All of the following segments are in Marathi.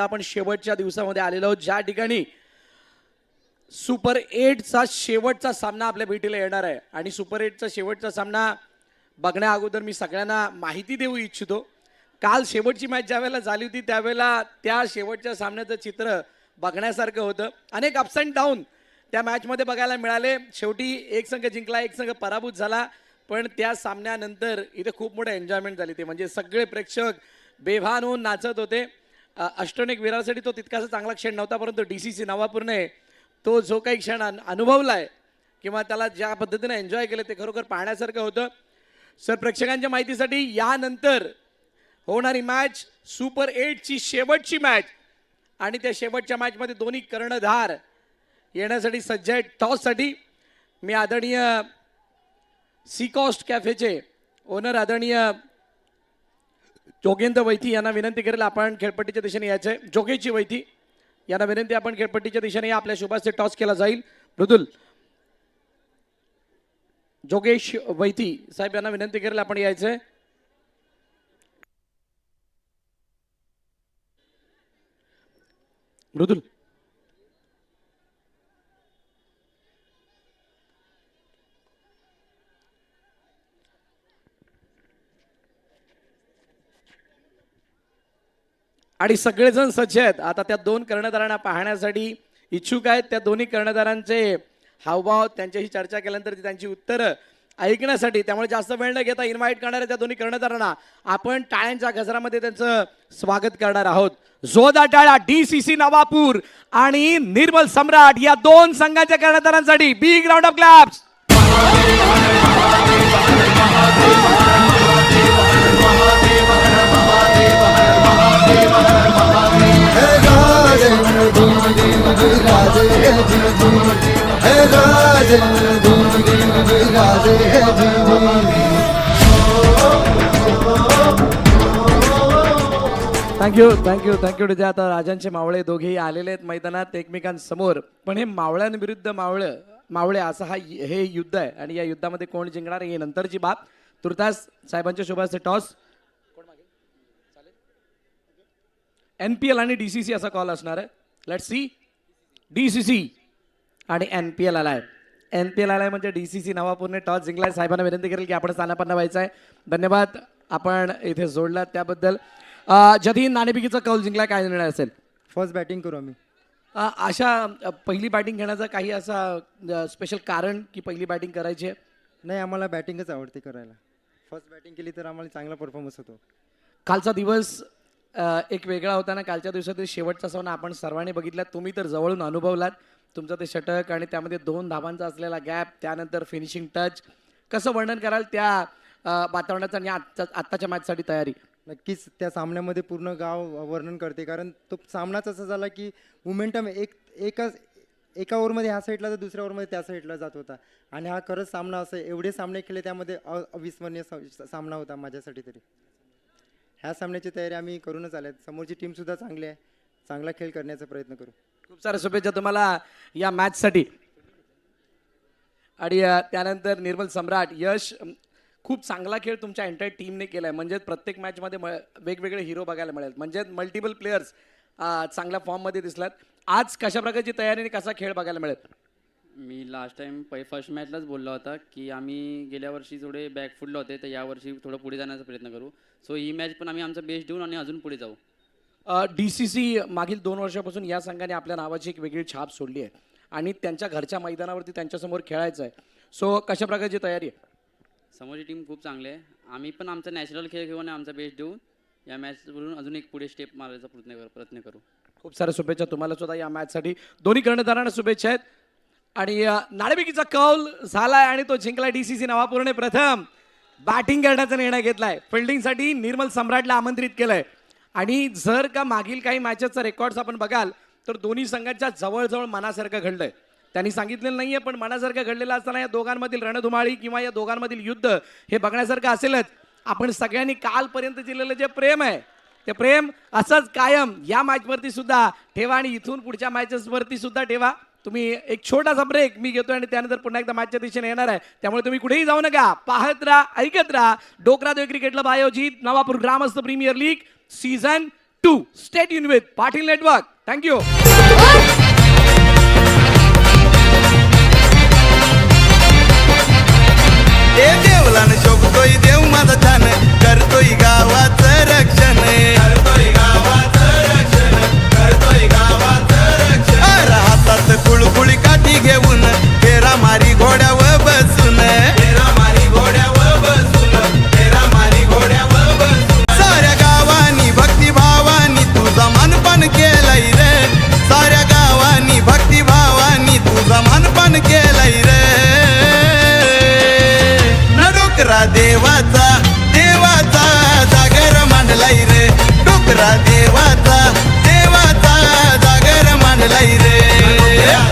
आपण शेवटच्या दिवसामध्ये आलेलो आहोत, ज्या ठिकाणी सुपर 8चा शेवटचा सामना आपल्या भेटीला येणार आहे. आणि सुपर 8चा शेवटचा सामना बघण्या अगोदर मी सगळ्यांना माहिती देऊ इच्छितो. काल शेवटची मॅच ज्यावेळेला झाली होती त्यावेळेला त्या शेवटच्या सामन्याचं चित्र बघण्यासारखं होतं. अनेक अप्स अँड डाऊन त्या मॅचमध्ये बघायला मिळाले. शेवटी एक संघ जिंकला, एक संघ पराभूत झाला. पण त्या सामन्यानंतर इथे खूप मोठं एन्जॉयमेंट झाली. ते म्हणजे सगळे प्रेक्षक बेभान होऊन नाचत होते. अष्टनेक वीरासाठी तो तितकासा चांगला क्षण नव्हता, परंतु DCC नवापूरने तो जो काही क्षण अनुभवलाय किंवा त्याला ज्या पद्धतीने एन्जॉय केलं ते खरोखर पाहण्यासारखं होतं. सर, प्रेक्षकांच्या माहितीसाठी यानंतर होणारी मॅच सुपर 8ची शेवटची मॅच आणि त्या शेवटच्या मॅचमध्ये दोन्ही कर्णधार येण्यासाठी सज्ज आहेत. टॉससाठी मी आदरणीय सीकॉस्ट कॅफेचे ओनर आदरणीय जोगेंद्र वैथी यांना विनंती करेल आपण खेळपट्टीच्या दिशेने यायचे. जोगेशजी वैथी यांना विनंती, आपण खेळपट्टीच्या दिशेने या. आपल्या शुभास्ते टॉस केला जाईल. मृदुल जोगेश वैथी साहेब यांना विनंती करेल आपण यायचंय. मृदुल आणि सगळेजण सज्ज आहेत आता त्या दोन कर्णधारांना पाहण्यासाठी इच्छुक आहेत. त्या दोन्ही कर्णधारांचे हावभाव, त्यांच्याशी चर्चा केल्यानंतर त्यांची उत्तरं ऐकण्यासाठी, त्यामुळे जास्त वेळ न घेता इन्व्हाइट करणाऱ्या त्या दोन्ही कर्णधारांना आपण टाळ्यांच्या गजरामध्ये त्यांचं स्वागत करणार आहोत. जोरदार टाळ्या DCC नवापूर आणि निर्मल सम्राट या दोन संघाच्या कर्णधारांसाठी. Big round of claps. Thank you तुझे. आता राजांचे मावळे दोघेही आलेले आहेत मैदानात एकमेकांसमोर. पण हे मावळ्यांविरुद्ध मावळे असं हे युद्ध आहे आणि या युद्धामध्ये कोण जिंकणार हे नंतरची बाब. तुर्तास साहेबांच्या शुभास्ते टॉस. NPL आणि DCC असा कॉल असणार आहे. Let's see. DCC आणि NPL आलाय. NPL आलाय म्हणजे DCC नवापूरने टॉस जिंकलाय. साहेबांना विनंती करेल की आपण स्थानापन्न व्हायचं आहे. धन्यवाद आपण इथे जोडलात त्याबद्दल. जतीन नाणेफेकीचा कौल जिंकलाय, काय निर्णय असेल? फर्स्ट बॅटिंग करू आम्ही. अशा पहिली बॅटिंग घेण्याचं काही असा स्पेशल कारण की पहिली बॅटिंग करायची आहे? नाही, आम्हाला बॅटिंगच आवडते करायला. फर्स्ट बॅटिंग केली तर आम्हाला चांगला परफॉर्मन्स होतो. कालचा दिवस एक वेगळा होता ना. कालच्या दिवसातील शेवटचा सामना आपण सर्वांनी बघितला. तुम्ही तर जवळून अनुभवलात. तुमचं ते षटक आणि त्यामध्ये 2 धावांचा असलेला गॅप, त्यानंतर फिनिशिंग टच. कसं वर्णन कराल त्या वातावरणाचं आणि आत्ताच्या मॅचसाठी तयारी? नक्कीच त्या सामन्यामध्ये पूर्ण गाव वर्णन करते, कारण तो सामनाच असा झाला की मोमेंटम एका ओव्हरमध्ये ह्या साईडला तर दुसऱ्या ओव्हरमध्ये त्या साईडला जात होता. आणि हा खरंच सामना असं एवढे सामने खेळले त्यामध्ये अविस्मरणीय सामना होता माझ्यासाठी तरी. ह्या सामन्याची तयारी आम्ही करूनच आल्यात. समोरची टीमसुद्धा चांगली आहे. चांगला खेळ करण्याचा प्रयत्न करू. खूप साऱ्या शुभेच्छा तुम्हाला या मॅचसाठी. आणि त्यानंतर निर्मल सम्राट, यश, खूप चांगला खेळ तुमच्या एंटायर टीमने केलाय. म्हणजे प्रत्येक मॅचमध्ये वेगवेगळे हिरो बघायला मिळेल. म्हणजे मल्टिपल प्लेयर्स चांगल्या फॉर्ममध्ये दिसलात. आज कशा प्रकारची तयारी आणि कसा खेळ बघायला मिळेल? मी लास्ट टाइम फर्स्ट मॅचलाच बोलला होता की आम्ही गेल्या वर्षी थोडे बॅकफुटला होते, तर यावर्षी थोडं पुढे जाण्याचा प्रयत्न करू. सो ही मॅच पण आम्ही आमचा बेस्ट देऊन आणि अजून पुढे जाऊ. DCC मागील 2 वर्षापासून या संघाने आपल्या नावाची एक वेगळी छाप सोडली आहे आणि त्यांच्या घरच्या मैदानावरती त्यांच्यासमोर खेळायचं आहे. सो कशा प्रकारची तयारी आहे? समोरची टीम खूप चांगली आहे. आम्ही पण आमचा नॅचरल खेळ घेऊन आणि आमचा बेस्ट देऊन या मॅचवरून अजून एक पुढे स्टेप मारायचा प्रयत्न करू. खूप साऱ्या शुभेच्छा तुम्हाला सुद्धा या मॅचसाठी. दोन्ही कर्णधारांना शुभेच्छा आहेत. आणि नाणेफेकीचा कौल झालाय आणि तो जिंकलाय. DCC नवापूरने प्रथम बॅटिंग करण्याचा निर्णय घेतलाय. फिल्डिंगसाठी निर्मल सम्राटला आमंत्रित केलंय. आणि जर का मागील काही मॅचेसचा रेकॉर्ड्स आपण बघाल तर दोन्ही संघांच्या जवळजवळ मनासारखं घडलंय. त्यांनी सांगितलेलं नाहीये, पण मनासारखं घडलेलं असताना या दोघांमधील रणधुमाळी किंवा या दोघांमधील युद्ध हे बघण्यासारखं असेलच. आपण सगळ्यांनी कालपर्यंत दिलेलं जे प्रेम आहे ते प्रेम असंच कायम या मॅचवरती सुद्धा ठेवा आणि इथून पुढच्या मॅचेसवरती सुद्धा ठेवा. तुम्ही एक छोटासा ब्रेक मी घेतोय आणि त्यानंतर पुन्हा एकदा मॅचच्या दिशेने येणार आहे. त्यामुळे तुम्ही कुठेही जाऊ नका. पाहत राहा, ऐकत राहा. डोकरा देव क्रिकेट क्लब आयोजित नवापूर ग्रामस्थ premier league season 2. Stay tuned with Patil Network. Thank you. देवलान शोभतोय देव माझा छान करतोय गावाचं रक्षण अरे हातात कुळकुळी काठी घेऊन फेरा मारी घोड्यावर बसून साऱ्या गावानी भक्तिभावानी तुझा मानपान केलाय रे साऱ्या गावानी भक्तिभावानी तुझा मानपान केलाय रे डोकरा देवाचा देवाचा जागर मांडलाय रे डोकरा देवाचा देवाचा जागर मांडलाय रे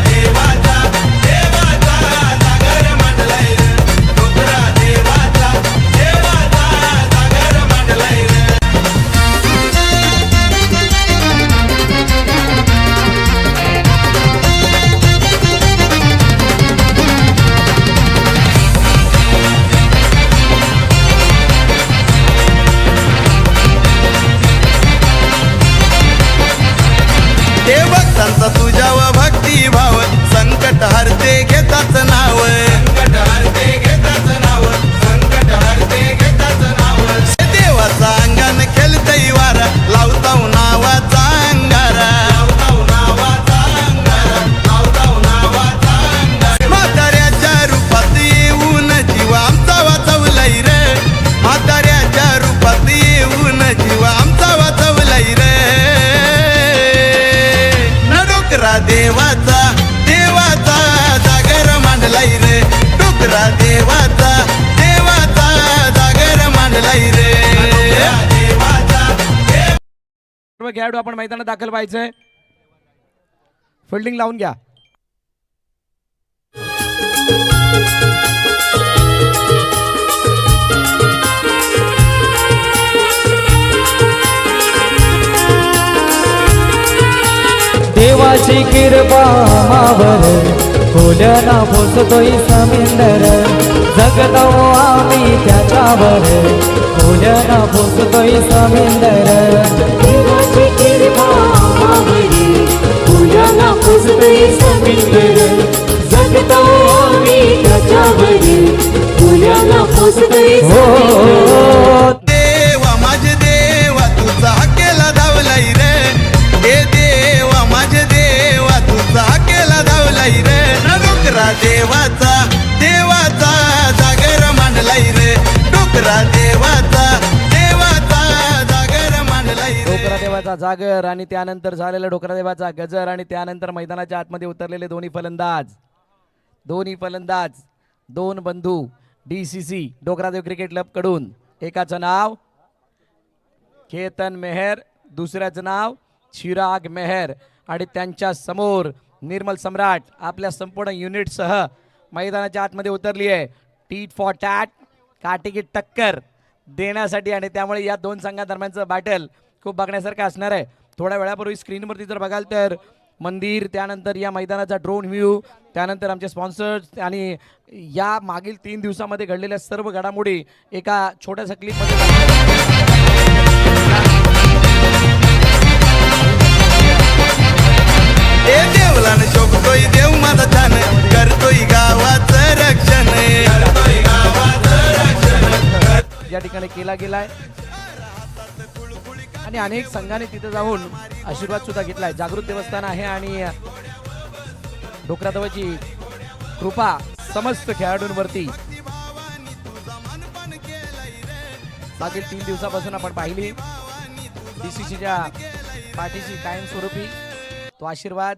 देवाचा देवाचा जागर मांडलाय रे डोकरा देवाचा देवाचा जागर मांडलाय रे देवभक्तांचा तुझ्याव भक्तिभाव संकट हरते घेताच नाव संकट हरते घेताच नाव संकट हरते घेताच नाव देवाचा अंगण खेळतई वारा लावताव नावाचा अंगारा लावताव नावाचा अंगारा लावताव नावाचा अंगारा म्हाताऱ्याच्या रूपात येऊन जीव आमचा वाचवलाय रे म्हाताऱ्याच्या रूपात येऊन जीव आमचा वाचवलाय रे डोकरा देवाचा देवाचा जागर मांडलाय रे डोकरा देवाचा देवाचा जागर मांडलाय रे सर्व खेळाडू आपण मैदानात दाखल व्हायचंय. फिल्डिंग लावून घ्या. देवाची कृपा मावर फुलना पोचतोय समिंदर जगतो आम्ही त्याच्यावर फुलना पोचतोय समिंदर देवाची कृपा आम्हावरी फुलना पोचतोय समिंदर जगतो आम्ही त्याच्यावरी फुलना पोचतोय समिंदर देवा माझे देवा तुझा केला धावलाय रे हे देवा माझे देवा तुझा केला धावलाय रे डोकरा देवाचा देवाचा जागर मांडलाय रे डोकरा देवाचा देवाचा जागर मांडलाय रे डोकरा देवाचा जागर आणि त्यानंतर झालेला डोकरा देवाचा गजर आणि त्यानंतर मैदानाच्या आतमध्ये उतरलेले दोन्ही फलंदाज दोन बंधू DCC डोकरादेव क्रिकेट क्लब कडून एकाचं नाव केतन मेहर दुसऱ्याचं नाव चिराग मेहर आणि त्यांच्या समोर निर्मल सम्राट आपल्या संपूर्ण युनिटसह मैदानाच्या आतमध्ये उतरली आहे. टीट फॉर टॅट काटेकी टक्कर देण्यासाठी आणि त्यामुळे या दोन संघादरम्यानचं बॅटल खूप बघण्यासारखं असणार आहे. थोड्या वेळापूर्वी स्क्रीनवरती जर बघाल तर मंदिर त्यानंतर या मैदानाचा ड्रोन व्ह्यू त्यानंतर आमचे स्पॉन्सर्स आणि या मागील 3 दिवसामध्ये घडलेल्या सर्व घडामोडी एका छोट्याशा क्लिपमध्ये हे देवलान शोभतोय देव माझा छान करतोय गावाचं रक्षण करतोय गावाचं रक्षण या ठिकाणी केला गेलाय आणि अनेक संघाने तिथे जाऊन आशीर्वाद सुद्धा घेतलाय. जागृत देवस्थान आहे आणि डोकरादेवाची कृपा समस्त खेळाडूंवरती मागील 3 दिवसापासून आपण पाहिली. DCCच्या पाठीशी कायमस्वरूपी तो आशीर्वाद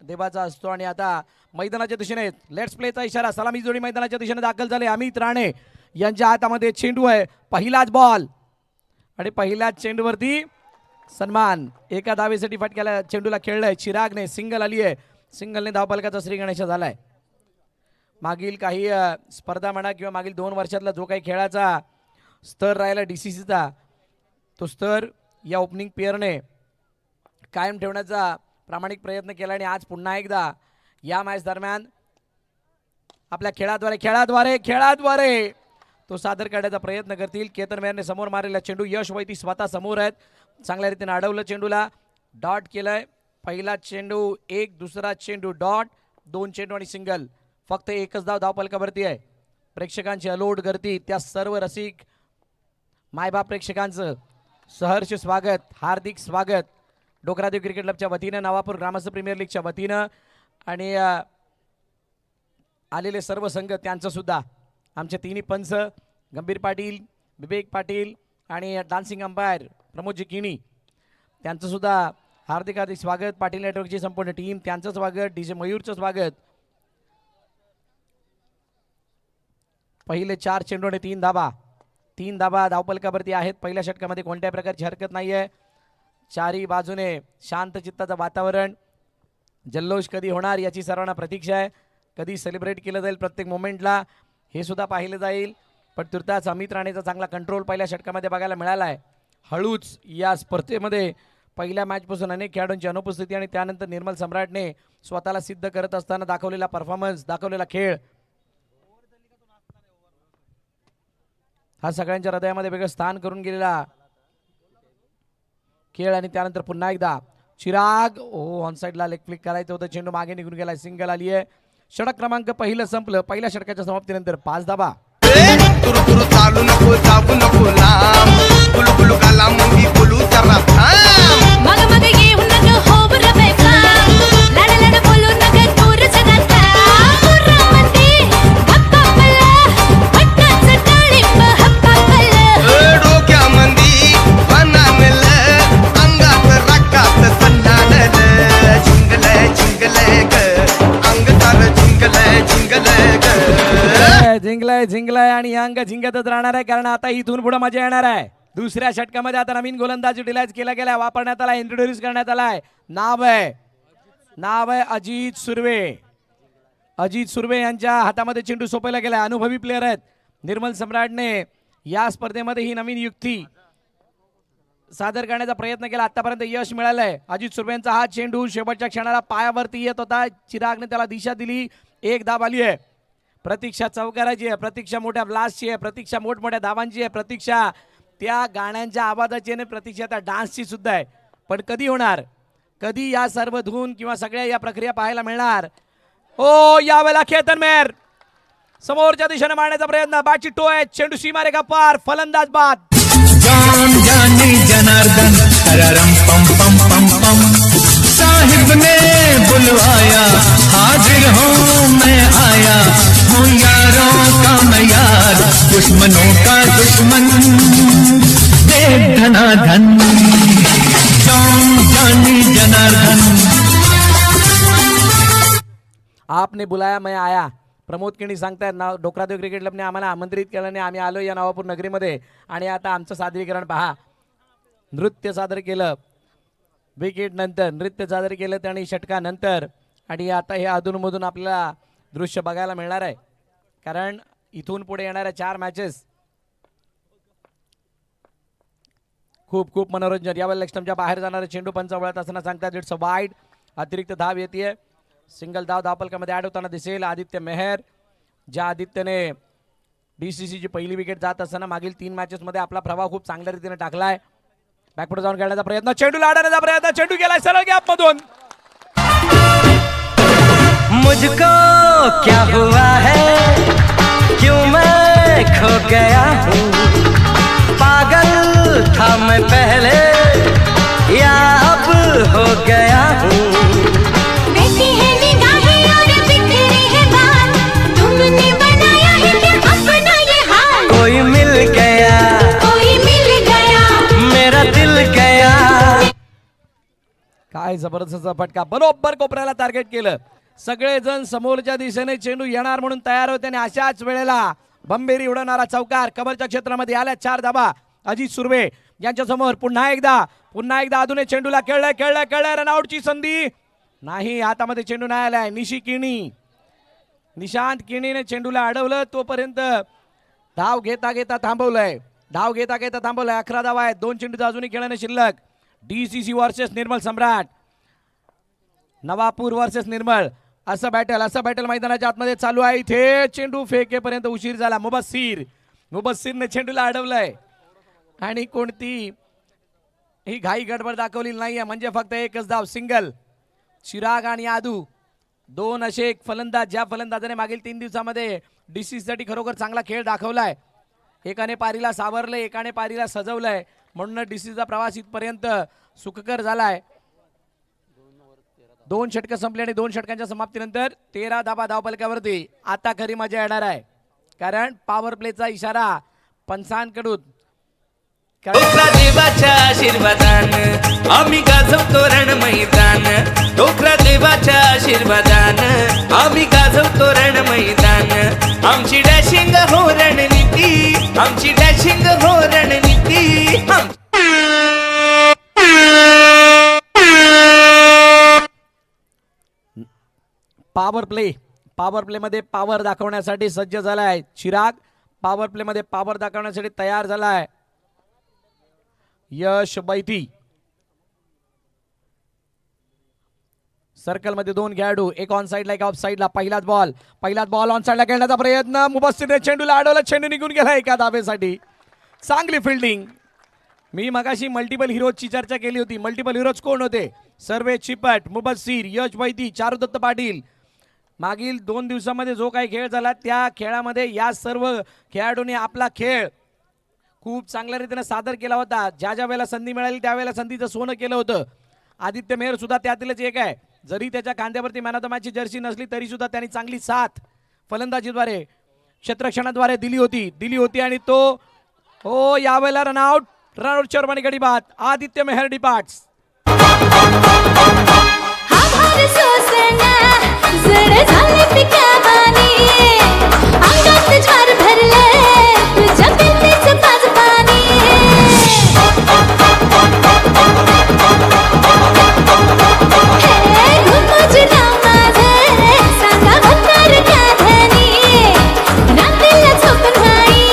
देवाचा असतो आणि आता मैदानाच्या दिशेने लेट्स प्लेचा इशारा सलामी जोडी मैदानाच्या दिशेने दाखल झाले. अमित राणे यांच्या हातामध्ये चेंडू आहे. पहिलाच बॉल आणि पहिल्याच चेंडूवरती सन्मान एका धावेसाठी फटक्याला चेंडूला खेळलाय. चिरागने सिंगल आली आहे. सिंगलने धावफलकाचा श्री गणेश झालाय. मागील काही स्पर्धा म्हणा किंवा मागील 2 वर्षातला जो काही खेळाचा स्तर राहिला DCCचा तो स्तर या ओपनिंग पेअरने कायम ठेवण्याचा प्रामाणिक प्रयत्न केला आणि आज पुन्हा एकदा या मॅच दरम्यान आपल्या खेळाद्वारे तो सादर करण्याचा प्रयत्न करतील. केतन मेहरने समोर मारलेला चेंडू, यश वैती स्वतः समोर आहेत, चांगल्या रीतीने अडवलं चेंडूला, डॉट केलंय. पहिला चेंडू एक, दुसरा चेंडू डॉट, 2 चेंडू आणि सिंगल. फक्त एकच धाव धावपलकावरती आहे. प्रेक्षकांची अलोट गर्दी, त्या सर्व रसिक मायबाप प्रेक्षकांचं सहर्ष स्वागत, हार्दिक स्वागत डोकरादेव क्रिकेट क्लबच्या वतीनं, नवापूर ग्रामस्थ प्रीमियर लीगच्या वतीनं आणि आलेले सर्व संघ त्यांचं सुद्धा, आमचे तिन्ही पंच गंभीर पाटील, विवेक पाटील आणि डान्सिंग अंपायर प्रमोदजी किणी त्यांचं सुद्धा हार्दिक हार्दिक स्वागत. पाटील नेटवर्कची संपूर्ण टीम त्यांचं स्वागत, डीजे मयूरचं स्वागत. पहिले 4 चेंडू आणि 3 धाबा, 3 धाबा धावपलकावरती आहेत. पहिल्या षटकामध्ये कोणत्याही प्रकारची हरकत नाही आहे. चारी बाजूने शांत चित्ताचं वातावरण. जल्लोष कधी होणार याची सर्वांना प्रतीक्षा आहे. कधी सेलिब्रेट केलं जाईल प्रत्येक मोमेंटला हे सुद्धा पाहिलं जाईल. पण तुर्तास अमित राणेचा चांगला कंट्रोल पहिल्या षटकामध्ये बघायला मिळाला आहे. हळूच या स्पर्धेमध्ये पहिल्या मॅचपासून अनेक खेळाडूंची अनुपस्थिती आणि त्यानंतर निर्मल सम्राटने स्वतःला सिद्ध करत असताना दाखवलेला परफॉर्मन्स, दाखवलेला खेळ हा सगळ्यांच्या हृदयामध्ये वेगळं स्थान करून गेलेला खेळ. आणि त्यानंतर पुन्हा एकदा चिराग ऑन साईडला लेग फ्लिक करायचं होतं, चेंडू मागे निघून गेला, सिंगल आली आहे. षटक क्रमांक पहिलं संपलं. पहिल्या षटकाच्या समाप्तीनंतर 5 धाबा. तुरु चालू नको, जाऊ नको लांब, बुलबुल गाला मुंगी बोलू जरा थांब. मग मग येऊ नग हो बरं बेफाम, लड लड बोलू नग दूर जगाता. पुरामध्ये हप्पा पल्ला, पट्टाचं टाळिंब हप्पा पल्ला. डोक्यामंदी बनानल, अंगात रकात सन्नानल. जिंगले जिंगले ग, अंग तार जिंगले जिंगले ग. झिंगलाय आणि हे अंग झिंगतच राहणार आहे, कारण आता इथून पुढे मजा येणार आहे. दुसऱ्या षटकामध्ये आता नवीन गोलंदाज युटिलाइज केला गेला, वापरण्यात आला, इंट्रोड्यूस करण्यात आलाय. नाव आहे अजित सुर्वे. अजित सुर्वे यांच्या हातामध्ये चेंडू सोपवला गेला. अनुभवी प्लेयर आहेत. निर्मल सम्राटने या स्पर्धेमध्ये ही नवीन युक्ती सादर करण्याचा प्रयत्न केला, आतापर्यंत यश मिळालंय. अजित सुर्वे यांचा हा चेंडू शेवटच्या क्षणाला पायावरती येत होता, चिरागने त्याला दिशा दिली, एक धाव आली आहे. प्रतीक्षा चौकाराची आहे, प्रतीक्षा मोठ्या ब्लास्टची आहे, प्रतीक्षा मोठमोठ्या धावांची आहे, प्रतीक्षा त्या गाण्यांच्या आवाजाची आणि प्रतीक्षा त्या डान्सची सुद्धा आहे. पण कधी होणार, कधी या सर्व धून किंवा सगळ्या या प्रक्रिया पाहायला मिळणार? ओ यावेळेला केतन मेहर समोरच्या दिशेने मारण्याचा प्रयत्न, बाची टो आहे, चेंडू सीमारेखा पार, फलंदाज बाद. जान जानी जनार्दन तररम पम पम पम पम, साहिब ने बुलवाया, हाजिर हूँ मैं आया, हूँ यारों का मैं यार, दुश्मनों का दुश्मन, देख धनाधन. जान जानी जनार्दन. आपने बुलाया मैं आया. प्रमोद किणी सांगतायत ना, डोकरादेव क्रिकेट क्लबने आम्हाला आमंत्रित केल्याने आम्ही आलो या नवापूर नगरीमध्ये. आणि आता आमचं सादरीकरण पहा, नृत्य सादर केलं विकेट नंतर, नृत्य सादर केलं त्याने षटकानंतर. आणि आता हे अधूनमधून आपल्याला दृश्य बघायला मिळणार आहे, कारण इथून पुढे येणाऱ्या 4 मॅचेस खूप खूप मनोरंजन. यावेळेला लेगस्टम्पच्या बाहेर जाणारे चेंडू पंच वळत असताना सांगतात इट्स अ वाईड. अतिरिक्त धाव येते, सिंगल धाव धावपलकामध्ये ऍड होताना दिसेल. आदित्य मेहर, ज्या आदित्यने DCCची पहिली विकेट जात असताना मागील 3 मॅचेसमध्ये आपला प्रभाव खूप चांगल्या रीतीने टाकलाय. बॅकपुढे जाऊन खेळण्याचा प्रयत्न, चेंडू लाडण्याचा प्रयत्न, चेंडू गेलाय सरळ गॅप मधून. मुझको क्या हुआ है, क्यों मैं खो गया हूँ, पागल था मैं पहले या अब हो गया हूँ. बेटी है निगाहें और बिखरी है बात, तुमने बनाया है क्या अपना ये हाल. कोई मिल गया, कोई मिल गया, मेरा दिल गया. काय जबरदस्त फटका, बरोबर कोपऱ्याला टार्गेट केलं. सगळेजण समोरच्या दिशेने चेंडू येणार म्हणून तयार होते आणि अशाच वेळेला बंबेरी उडवणारा चौकार कव्हरच्या क्षेत्रामध्ये आल्या. 4 धाबा अजित सुर्वे यांच्या समोर. पुन्हा एकदा अजून चेंडूला खेळलाय रनआउटची संधी नाही, हातामध्ये चेंडू नाही आलाय. निशांत किणीने चेंडूला अडवलं, तोपर्यंत धाव घेता थांबवलंय. 11 धावा आहेत, 2 चेंडूचा अजूनही खेळणे शिल्लक. DCC वर्सेस निर्मल सम्राट, नवापूर वर्सेस निर्मल, असं बॅटल मैदानाच्या आतमध्ये चालू आहे. इथे चेंडू फेकेपर्यंत उशीर झाला. मुबस्सीर मुबस्सिरने चेंडूला अडवलंय आणि कोणती ही घाई गडबड दाखवलेली नाहीये, म्हणजे फक्त एकच धाव सिंगल. चिराग आणि आदू दोन असे एक फलंदाज, ज्या फलंदाजाने मागील 3 दिवसामध्ये डीसी साठी खरोखर चांगला खेळ दाखवलाय. एकाने पारीला सावरलंय, एकाने पारीला सजवलंय, म्हणून डीसीचा प्रवास इथपर्यंत सुखकर झालाय. 2 षटकं संपले आणि 2 षटकांच्या समाप्तीनंतर 13 धावा धावफलकावरती. आता खरी मजा येणार आहे, कारण पॉवर प्लेचा इशारा पंचांकडून. डोकरा देवाच्या आशीर्वादान आम्ही गाजवतो रण मैदान. डोकरा देवाच्या आशीर्वादान आम्ही गाजवतो रण मैदान. आमची डॅशिंग हो रणनीती, आमची डॅशिंग हो रणनीती. पॉवर प्ले मध्ये पॉवर दाखवण्यासाठी सज्ज झालाय चिराग. पॉवर प्ले मध्ये पॉवर दाखवण्यासाठी तयार झालाय यश बैती. सर्कल मध्ये 2 खेळाडू, एक ऑन साइडला एक ऑफ साइडला. पहिलाच बॉल ऑन साइडला खेळण्याचा प्रयत्न. मुबस्सिरने चेंडूला अडवलं, चेंडू निघून गेला एका धावेसाठी. चांगली फिल्डिंग. मी मगाशी मल्टिपल हिरोजची चर्चा केली होती. मल्टिपल हिरोज कोण होते? सर्वे चिपट, मुबस्सिर, यश बैती, चारुदत्त पाटील. मागील 2 दिवसामध्ये जो काही खेळ झाला त्या खेळामध्ये या सर्व खेळाडूंनी आपला खेळ खूप चांगल्या रीतीने सादर केला होता. ज्या ज्या वेळेला संधी मिळाली त्यावेळेला संधीचं सोनं केलं होतं. आदित्य मेहर सुद्धा त्यातीलच एक आहे. जरी त्याच्या खांद्यावरती मॅन ऑफ द मॅचची जर्सी नसली तरी सुद्धा त्यांनी चांगली साथ फलंदाजीद्वारे क्षेत्ररक्षणाद्वारे दिली होती आणि तो हो यावेळेला रनआउटच्या रूपाने गडी बाद. आदित्य मेहर डिपार्ट्स. हा भार सोसना जड झाले पिकावानी, अंगात ज्वार भरले तुझ्या पिंडीचं ताज पाणी. हे गुंगूजला माझे सांगा भक्कर काढणी, रात्रीला झोप नाही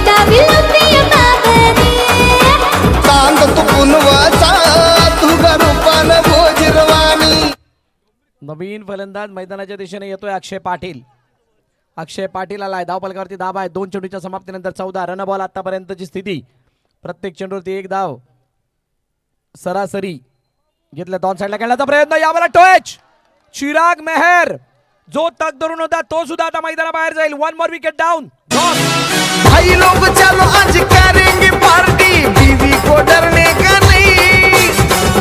डावी लोटी बाबनी. चांद तू पुनवाचा तुझा रूपान भोजरवाणी. नवीन फलंदाज मैदानाच्या दिशेने येतोय अक्षय पाटील. अक्षय पाटील आलाय. धावफलकावरती धाव आहे. 2 चेंडूच्या समाप्तीनंतर 14 रन बॉल. आतापर्यंतची स्थिती प्रत्येक चेंडूवरती 1 धाव सरासरी घेतलं. 2 साइडला खेळण्याचा प्रयत्न. यावेळेला टच. चिराग मेहर जो तग धरून होता तो सुद्धा आता मैदानाबाहेर जाईल. 1 मोर विकेट डाऊन. भाई लोग चलो आज करेंगे पार्टी, बीवी को डरने का नहीं.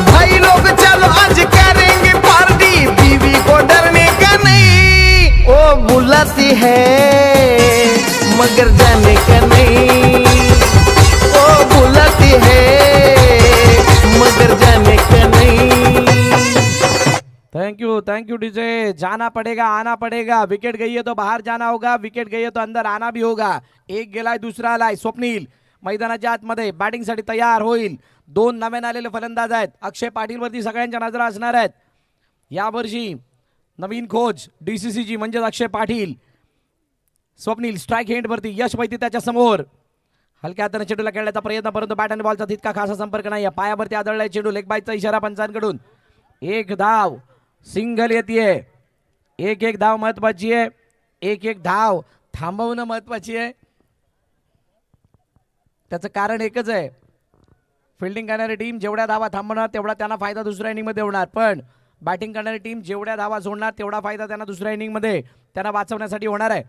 भाई लोग चलो आज करेंगे पार्टी, बीवी को डरने का नहीं. ओ बुलाती है मगर जाने का नहीं. ओ बुलाती है मगर जाने का नहीं. Thank you DJ. जाना पड़ेगा आना पड़ेगा. विकेट गई है तो बाहर जाना होगा, विकेट गई है तो अंदर आना भी होगा. एक गेलाय दुसरा आलाय. स्वप्नील मैदानाच्या आतमध्ये बॅटिंगसाठी तयार होईल. 2 नव्याने आलेले फलंदाज आहेत. अक्षय पाटील वरती सगळ्यांच्या नजरा असणार आहेत. यावर्षी नवीन कोच डीसीसीची म्हणजेच अक्षय पाटील. स्वप्नील स्ट्राईक हँड वरती. यश बैती त्याच्या समोर. हलक्या हाताने चेंडूला खेळण्याचा प्रयत्न, परंतु बॅट आणि बॉलचा तितका खासा संपर्क नाही. पायावरती आदळलाय चेंडू. लेग बायचा इशारा पंचांकडून. 1 धाव सिंगल येते. 1 धाव महत्वाची आहे. 1 धाव थांबवणं महत्वाची आहे. त्याचं कारण एकच आहे, फिल्डिंग करणारी टीम जेवढ्या धावा थांबवणार तेवढा त्यांना फायदा दुसऱ्या इनिंगमध्ये होणार. पण बॅटिंग करणारी टीम जेवढ्या धावा सोडणार तेवढा फायदा त्यांना दुसऱ्या इनिंगमध्ये त्यांना वाचवण्यासाठी होणार आहे.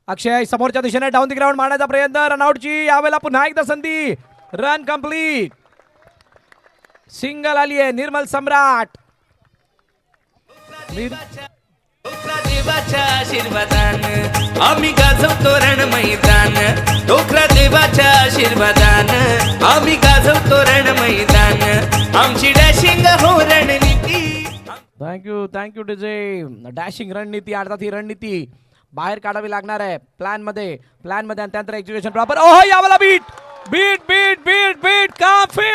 अक्षय समोरच्या दिशेने डाऊन द ग्राउंड मारण्याचा प्रयत्न. रनआउटची यावेळेला पुन्हा एकदा संधी. Run complete. सिंगल आली आहे. निर्मल सम्राट. डोकरा देवाच्या आशीर्वादान आम्ही गाजवतो रण मैदान. डोकरा देवाच्या आशीर्वादान आम्ही गाजवतो रण मैदान. आमची डॅशिंग हो रणनीती. Thank you DJ. डॅशिंग रणनीती अर्थात ही रणनीती बाहेर काढावी लागणार आहे प्लॅन मध्ये आणि त्यानंतर एक्झिक्युशन प्रॉपर. ओहो यावेळेला बीट काफी.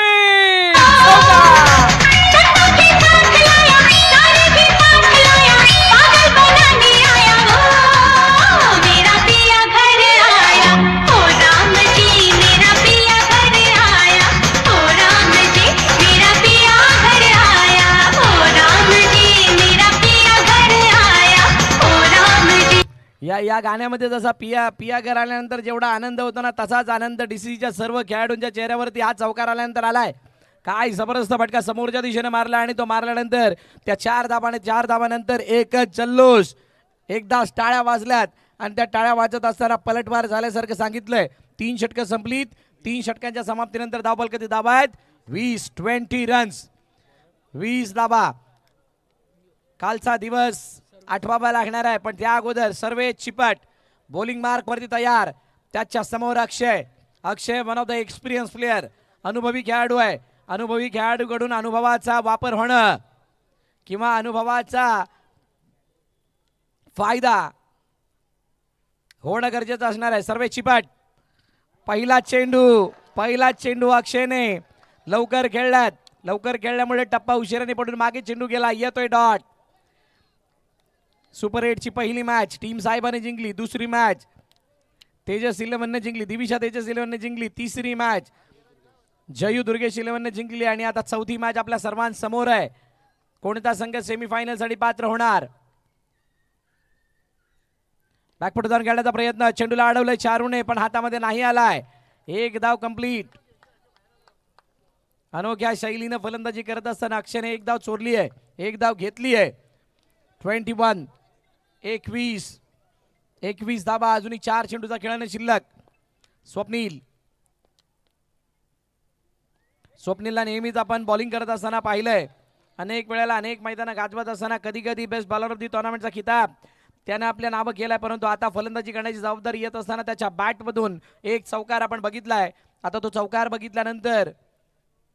या गाण्यामध्ये जसा पिया पिया घर आल्यानंतर जेवढा आनंद होतो ना तसाच आनंद डीसीच्या सर्व खेळाडूंच्या चेहऱ्यावरती हा चौकार आल्यानंतर आलाय. काय जबरदस्त फटका समोरच्या दिशेने मारला आणि तो मारल्यानंतर त्या 4 धाबानंतर एकच जल्लोष. एकदा टाळ्या वाजल्यात आणि त्या टाळ्या वाजत असताना पलटवार झाल्यासारखं सांगितलंय. 3 षटकं संपलीत. 3 षटकांच्या समाप्तीनंतर धावबल किती धाबा आहेत? 20 रन्स. 20 धाबा. कालचा दिवस आठवावा लागणार आहे पण त्या अगोदर सर्वे चिपट बॉलिंग मार्क वरती तयार. त्याच्या समोर Akshay one of the experience player, अनुभवी खेळाडू आहे. अनुभवी खेळाडूकडून अनुभवाचा वापर होणं किंवा अनुभवाचा फायदा होणं गरजेचं असणार आहे. सर्वे चिपट. पहिला चेंडू अक्षयने लवकर खेळल्यामुळे टप्पा उशिराने पडून मागे चेंडू गेला. येतोय डॉट. सुपर 8ची पहिली मॅच टीम साहेबाने जिंकली. दुसरी मॅच तेजस 11ने जिंकली. दिविशा तेजस 11ने जिंकली. तिसरी मॅच जयू दुर्गेश 11ने जिंकली आणि आता चौथी मॅच आपल्या सर्वांसमोर आहे. कोणता संघ सेमीफायनल साठी पात्र होणार? बॅकफुट जाऊन खेळण्याचा प्रयत्न. चेंडूला अडवलंय चारूने पण हातामध्ये नाही आलाय. 1 धाव कंप्लीट. अनोख्या शैलीनं फलंदाजी करत असताना अक्षयने 1 धाव चोरली आहे. 1 धाव घेतली आहे. 21 धाबा. अजूनही 4 चेंडूचा खेळणे शिल्लक. स्वप्नीलला नेहमीच आपण बॉलिंग करत असताना पाहिलंय. अनेक वेळेला अनेक मैदानं गाजवत असताना कधी कधी बेस्ट बॉलर ऑफ दी टुर्नामेंटचा खिताब त्याने आपल्या नावं केलाय. परंतु आता फलंदाजी करण्याची जबाबदारी येत असताना त्याच्या बॅटमधून एक चौकार आपण बघितलाय. आता तो चौकार बघितल्यानंतर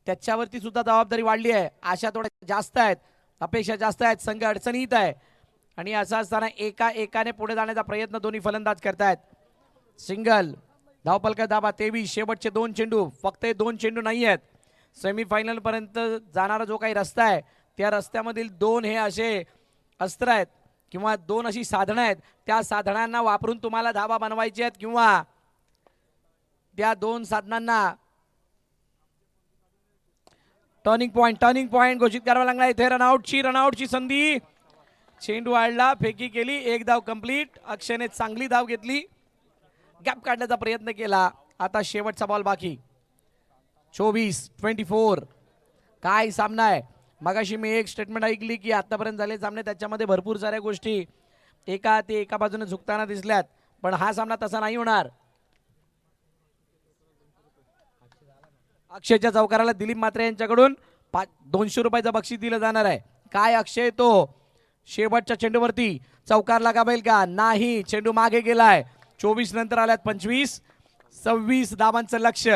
त्याच्यावरती सुद्धा जबाबदारी वाढली आहे. आशा थोड्या जास्त आहेत, अपेक्षा जास्त आहेत. संघ अडचणीत आहे आणि असं असताना एकाने पुढे जाण्याचा प्रयत्न दोन्ही फलंदाज करतायत. सिंगल. धावपलका धाबा 23. शेवटचे 2 चेंडू. फक्त 2 चेंडू नाही आहेत. सेमीफायनल पर्यंत जाणारा जो काही रस्ता आहे त्या रस्त्यामधील 2 हे असे अस्त्र आहेत किंवा 2 अशी साधनं आहेत. त्या साधनांना वापरून तुम्हाला धाबा बनवायचे आहेत किंवा त्या 2 साधनांना टर्निंग पॉइंट घोषित करावा लागला. इथे रनआउटची संधी. चेंडू आडला, फेकी केली. 1 धाव कंप्लीट. अक्षयने चांगली धाव घेतली. गॅप काढण्याचा प्रयत्न केला. आता शेवटचा बॉल बाकी. 24 काय सामना आहे. मगाशी मी एक स्टेटमेंट ऐकली की आतापर्यंत झाले सामने त्याच्यामध्ये भरपूर साऱ्या गोष्टी एका बाजूने झुकताना दिसल्यात पण हा सामना तसा नाही होणार. अक्षयच्या चौकाराला दिलीप म्हात्रे यांच्याकडून 200 रुपयाचं बक्षीस दिलं जाणार आहे. काय अक्षय तो शेवटच्या चेंडूवरती चौकार लगावेल का? नाही. चेंडू मागे गेलाय. 24 नंतर आल्यात 26 धावांचं लक्ष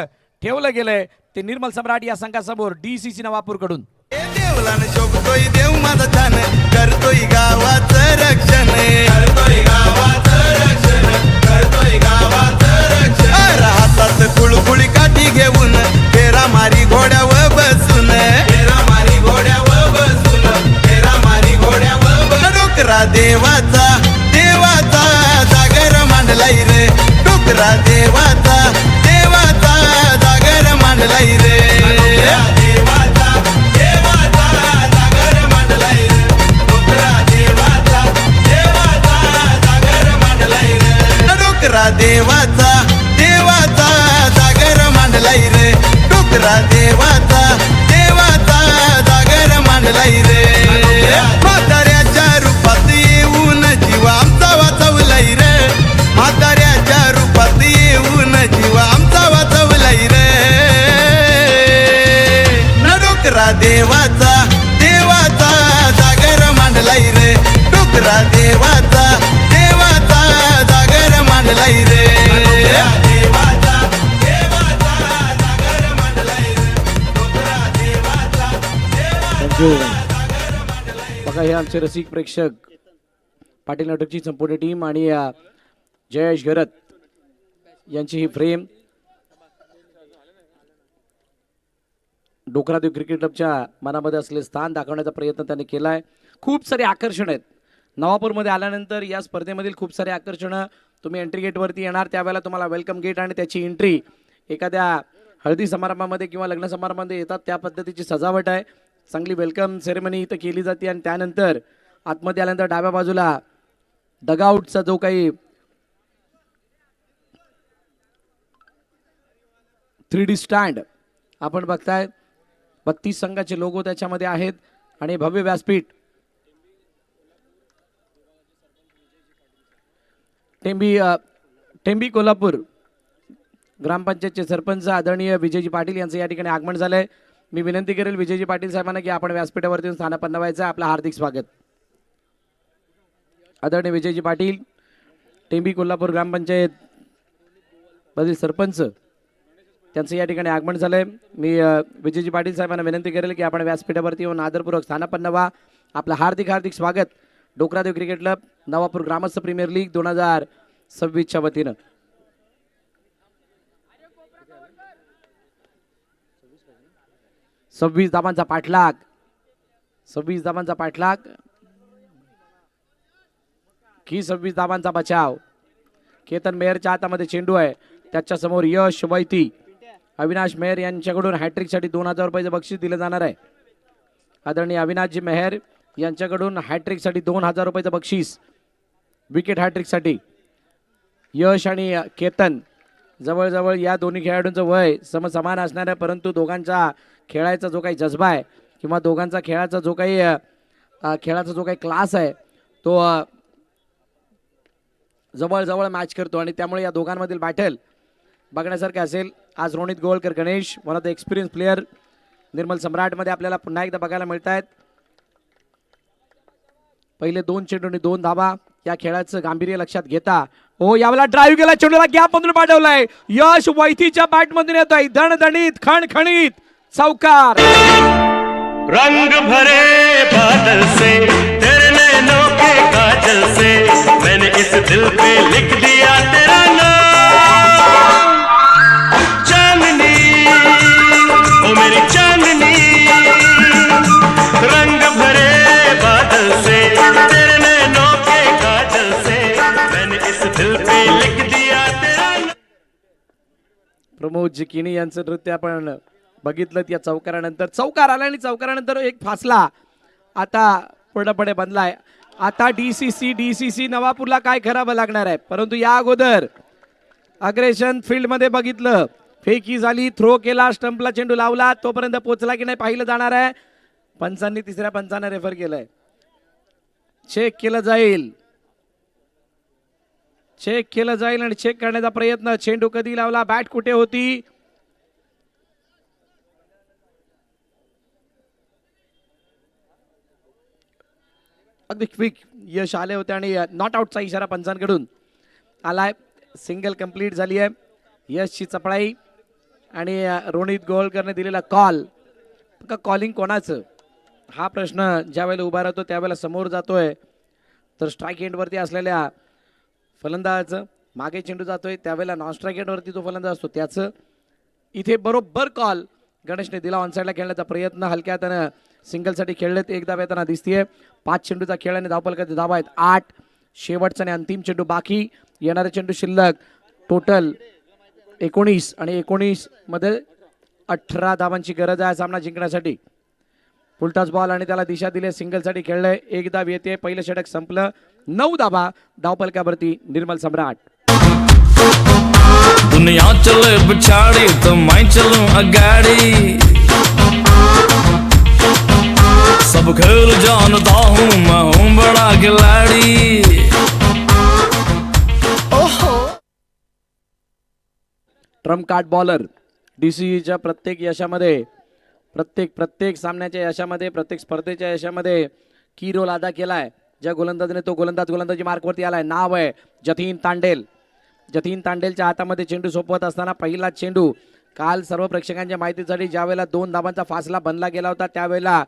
ठेवलं गेलंय ते निर्मल सम्राट या संघासमोर डीसीसी नवापूरकडून. देवलान शोभतोय देव माझा छान, करतोय गावाचं रक्षण, करतोय गावाचं रक्षण, करतोय गावाचं रक्षण. हातात कुळकुळी काठी घेऊन फेरा मारी घोड्यावर बसून, फेरा मारी घोड्यावर बसून, फेरा मारी घोड्यावर बसून. डोकरा देवाचा जागर मांडलाय रे, डोकरा देवाचा जागर मांडलाय रे. देवाचा जागर मांडलाय रे, डोकरा देवाचा जागर मांडलाय रे. म्हाताऱ्याच्या रूपात येऊन जीवा आमचा वाचवलाय रे, म्हाताऱ्याच्या रूपात येऊन जीवा आमचा वाचवलाय रे. डोकरा देवाचा जागर मांडलाय रे, डोकरा देवाचा जागर मांडलाय रे. बघा हे आमचे रसिक प्रेक्षक पाटील नाटकची संपूर्ण टीम आणि जयेश घरत यांची ही फ्रेम डोकरादेव क्रिकेट क्लबच्या मनामध्ये असलेले स्थान दाखवण्याचा प्रयत्न त्यांनी केलाय. खूप सारे आकर्षण आहेत नवापूरमध्ये आल्यानंतर. या स्पर्धेमधील खूप सारे आकर्षणं तुम्ही एंट्री गेटवरती येणार त्यावेळेला तुम्हाला वेलकम गेट आणि त्याची एंट्री एखाद्या हळदी समारंभामध्ये किंवा लग्न समारंभामध्ये येतात त्या पद्धतीची सजावट आहे. चांगली वेलकम सेरेमनी इथं केली जाते आणि त्यानंतर आतमध्ये आल्यानंतर डाव्या बाजूला डगआउटचा जो काही 3D स्टँड आपण बघताय 32 संघाचे लोगो त्याच्यामध्ये आहेत आणि भव्य व्यासपीठ. टेंबी कोल्हापूर ग्रामपंचायतचे सरपंच आदरणीय विजयजी पाटील यांचं या ठिकाणी आगमन झालंय. मी विनंती करेल विजयजी पाटील साहेबांना की आपण व्यासपीठावरती स्थानापन्न व्हायचं. आपलं हार्दिक स्वागत. आदरणीय विजयजी पाटील टेंबी कोल्हापूर ग्रामपंचायत मधील सरपंच त्यांचं या ठिकाणी आगमन झालंय. मी विजयजी पाटील साहेबांना विनंती करेल की आपण व्यासपीठावरती येऊन आदरपूर्वक स्थानापन्न व्हा. आपलं हार्दिक हार्दिक स्वागत. डोकरादेव क्रिकेट क्लब नवापूर ग्रामस्थ प्रीमियर लीग 2026च्या वतीनं. सव्वीस धावांचा पाठलाग की 26 धावांचा बचाव. केतन मेहरच्या हातामध्ये चेंडू आहे. त्याच्या समोर यश वैती. अविनाश मेहर यांच्याकडून हॅट्रिक साठी 2000 रुपयाचं बक्षीस दिलं जाणार आहे. आदरणीय अविनाशजी मेहर यांच्याकडून हॅट्रिक साठी 2000 रुपयाचं बक्षीस विकेट हॅट्रिक साठी. यश आणि केतन जवळजवळ या दोन्ही खेळाडूंचं वय समसमान असणार आहे, परंतु दोघांचा खेळायचा जो काही जज्बा आहे किंवा दोघांचा खेळाचा जो काही क्लास आहे तो जवळजवळ मॅच करतो आणि त्यामुळे या दोघांमधील बॅटल बघण्यासारखं असेल. आज Ronit Govalkar Ganesh one of the experience player Nirmal सम्राटमध्ये आपल्याला पुन्हा एकदा बघायला मिळत आहेत. पहिले 2 चेंडूंनी 2 धावा. या खेळाचं गांभीर्य लक्षात घेता यावेळेला ड्राईव्ह केला, चेंडूला गॅप मधून पाठवलाय. यश वैथीच्या बॅट मधून येतोय. दणदणीत खणखणीत चौकार. रंग भरे बादल से तेरे नैनों के काजल से मैंने इस दिल पे लिख दिया तेरा नाम. चांदनी ओ मेरी चांदनी रंग भरे बादल से तेरे नैनों के काजल से मैंने इस दिल पे लिख दिया तेरा नाम. प्रमोद जिकिनी यांचं नृत्य आपण बघितलं. या चौकारानंतर चौकार आला आणि चौकारानंतर एक फासला आता पूर्णपणे बनलाय. आता डीसीसी नवापूरला काय करावं लागणार आहे, परंतु या अगोदर अग्रेशन फील्ड मध्ये बघितलं. फेकी झाली, थ्रो केला, स्टंपला चेंडू लावला, तोपर्यंत पोचला की नाही पाहिलं जाणार आहे. पंचांनी तिसऱ्या पंचाने रेफर केलंय. चेक केलं जाईल आणि चेक करण्याचा प्रयत्न. चेंडू कधी लावला, बॅट कुठे होती. अगदी क्विक यश आले होते आणि नॉट आउटचा इशारा पंचांकडून आलाय. सिंगल कंप्लीट झाली आहे. यशची चपळाई आणि रोनित गोवळकरने दिलेला कॉल. कॉलिंग कोणाचं हा प्रश्न ज्या वेळेला उभा राहतो त्यावेळेला समोर जातोय तर स्ट्राईक एंडवरती असलेल्या फलंदाजाचं. मागे चेंडू जातोय त्यावेळेला नॉन स्ट्राईक एंडवरती जो फलंदाज असतो त्याचं. इथे बरोबर कॉल गणेशने दिला. ऑनसाईडला खेळण्याचा प्रयत्न हलक्या त्यानं सिंगलसाठी खेळलेत. एक धाव येताना दिसतीये. 5 चेंडूचा खेळ आणि धावफलकाचे धावा आहेत 8. शेवटचा आणि अंतिम चेंडू बाकी. येणारे चेंडू शिल्लक. टोटल 19 आणि 19 मध्ये 18 धावांची गरज आहे सामना जिंकण्यासाठी. फुलटॉस बॉल आणि त्याला दिशा दिली. सिंगलसाठी खेळलंय. 1 धाव येते. पहिलं षटक संपलं. 9 धावा धावफलकावरती निर्मल सम्राट. दुनिया चले पिछाड़ी तो मैं चलूं अगाड़ी. सब खेल जानता हूँ मैं हूँ बड़ा खिलाड़ी. Trump card bowler. डीसीच्या प्रत्येक यशामध्ये प्रत्येक सामन्याच्या यशामध्ये प्रत्येक स्पर्धेच्या यशामध्ये की रोल अदा केलाय. ज्या गोलंदाजाने तो गोलंदाजी मार्कवरती आलाय. नाव आहे जतीन तांडेल. जतीन तांडेलच्या हातामध्ये चेंडू सोपवत असताना पहिला चेंडू. काल सर्व प्रेक्षकांच्या माहितीसाठी ज्या वेळेला 2 धावांचा फासला बनला गेला होता त्यावेळेला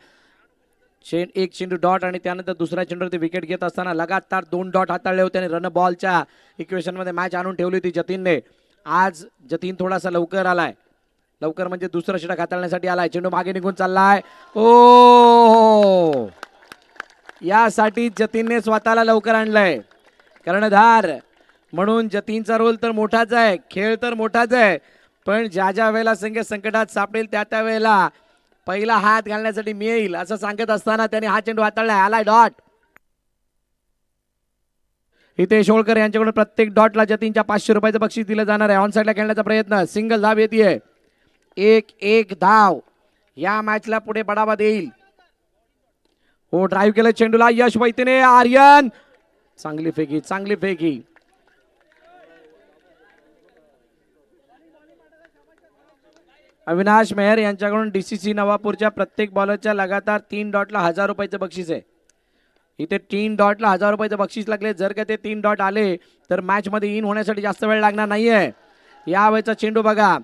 एक चेंडू डॉट आणि त्यानंतर दुसऱ्या चेंडूवरती विकेट घेत असताना लगातार 2 डॉट हाताळले होते आणि रन बॉलच्या इक्वेशनमध्ये मॅच आणून ठेवली होती जतीनने. आज जतीन थोडासा लवकर आलाय. लवकर म्हणजे दुसरं षटक हाताळण्यासाठी आलाय. चेंडू मागे निघून चाललाय. ओ यासाठी जतीनने स्वतःला लवकर आणलंय. कर्णधार म्हणून जतीनचा रोल तर मोठाच आहे. खेळ तर मोठाच आहे. पण ज्या वेळेला संघ संकटात सापडेल त्या वेळेला पहिला हात घालण्यासाठी मी येईल असं सांगत असताना त्याने हा चेंडू हाताळलाय. आलाय डॉट. हितेश होळकर यांच्याकडून प्रत्येक डॉटला जतीनच्या 500 रुपयाचं बक्षीस दिलं जाणार आहे. ऑन साईडला खेळण्याचा प्रयत्न. सिंगल धाव येते. एक धाव या मॅचला पुढे बढावा देईल. हो ड्राईव्ह केलं चेंडूला यश वैतीने. आर्यन चांगली फेकी. अविनाश मेहर यांच्याकडून DCC नवापूरच्या प्रत्येक बॉलरच्या लगातार 3 डॉटला 1000 रुपयाचं बक्षीस आहे. इथे 3 डॉटला 1000 रुपयाचं बक्षीस लागले. जर का ते 3 डॉट आले तर मॅच मध्ये इन होण्यासाठी जास्त वेळ लागणार नाहीये. या वेळचा चेंडू बघा,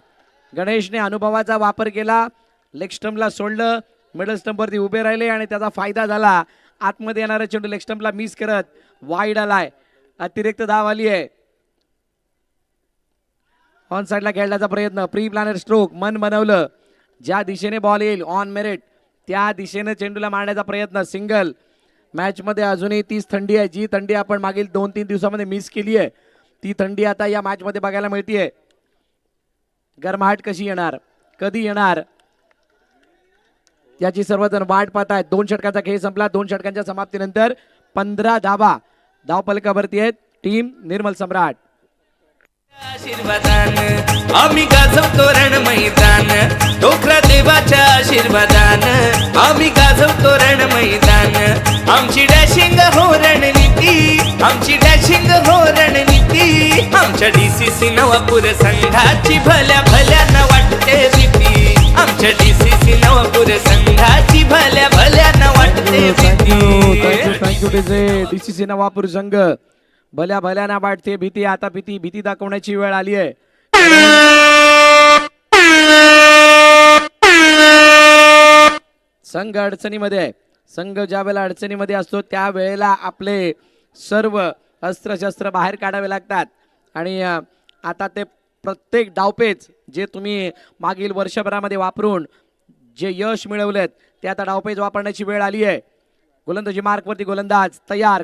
गणेशने अनुभवाचा वापर केला, लेग स्टंपला सोडलं, मिडल स्टंपवरती उभे राहिले आणि त्याचा फायदा झाला. आतमध्ये येणारा चेंडू लेग स्टंपला मिस करत वाईड आलाय. अतिरिक्त धाव आली आहे. ऑन साईडला खेळण्याचा प्रयत्न, प्री प्लॅनर स्ट्रोक, मन बनवलं, ज्या दिशेने बॉल येईल ऑन मेरिट त्या दिशेने चेंडूला मारण्याचा प्रयत्न. सिंगल. मॅच मध्ये अजूनही तीच थंडी आहे, जी थंडी आपण मागील 2-3 दिवसामध्ये मिस केली आहे ती थंडी आता या मॅच मध्ये बघायला मिळतीये. गरमाहट कशी येणार, कधी येणार याची सर्वजण वाट पाहतायत. 2 षटकांचा खेळ संपला. 2 षटकांच्या समाप्तीनंतर 15 धावा धावपलकावरती आहेत टीम निर्मल सम्राट. आशीर्वादान आम्ही गाजवतो रण मैदान, डोकरा देवाच्या आशीर्वादान आम्ही गाजवतो रण मैदान. आमची डॅशिंग हो रणनीती, आमची डॅशिंग हो रणनीती, आमच्या DCC नवापूर संघाची भल्या भल्यानं वाटते भीती, आमच्या DCC नवापूर संघाची भल्या भल्यानं वाटते भीती. थँक्यू DCC नवापूर संघ भल्या भल्याना वाटते भीती. आता भीती दाखवण्याची वेळ आली आहे. संघ अडचणीमध्ये आहे. संघ ज्या वेळेला अडचणीमध्ये असतो त्यावेळेला आपले सर्व अस्त्रशस्त्र बाहेर काढावे लागतात आणि आता ते प्रत्येक डावपेच जे तुम्ही मागील वर्षभरामध्ये वापरून जे यश मिळवलेत ते आता डावपेच वापरण्याची वेळ आली आहे. गोलंदाजी मार्कवरती गोलंदाज तयार.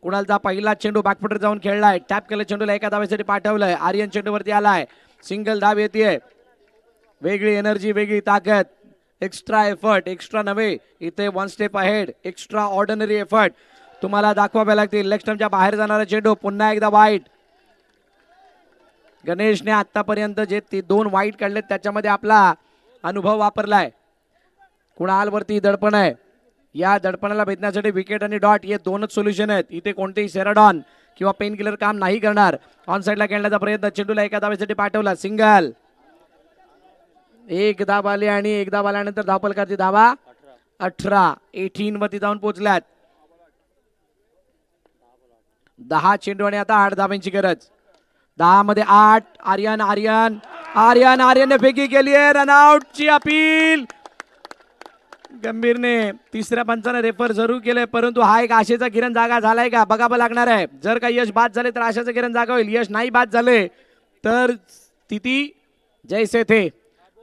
कुणालचा पहिला चेंडू बॅकफुटर जाऊन खेळलाय. टॅप केलं चेंडूला एका धावेसाठी पाठवलंय. आर्यन चेंडूवरती आलाय. सिंगल धाव येते. वेगळी एनर्जी, वेगळी ताकद, एक्स्ट्रा एफर्ट, एक्स्ट्रा नव्हे इथे 1 step ahead, extra ordinary effort तुम्हाला दाखवावे लागतील. लेग स्टंपच्या बाहेर जाणारा चेंडू पुन्हा एकदा वाईट. गणेशने आतापर्यंत जे 2 वाईट काढलेत त्याच्यामध्ये आपला अनुभव वापरलाय. कुणालवरती दडपण आहे. या दडपणाला भेटण्यासाठी विकेट आणि डॉट हे 2च सोल्युशन आहेत. इथे कोणतेही सेराडॉन किंवा पेन किलर काम नाही करणार. ऑन साईडला खेळण्याचा प्रयत्न, चेंडूला एका धावेसाठी पाठवला. सिंगल. 1 धाव आली आणि 1 धाव आल्यानंतर धावपलकाची धावा 18 वरती जाऊन पोहोचल्यात. 10 चेंडू आणि आता 8 धावांची गरज. 10 मध्ये 8. आर्यनने फेकी केली आहे. रनआउटची अपील. गंभीरने तिसऱ्या पंचाने रेफर जरूर केले, परंतु हा एक आशेचा किरण जागा झालाय का बघावं लागणार आहे. जर का यश बाद झाले तर आशाचं किरण जागा होईल. यश नाही बाद झाले तर स्थिती जैसे थे.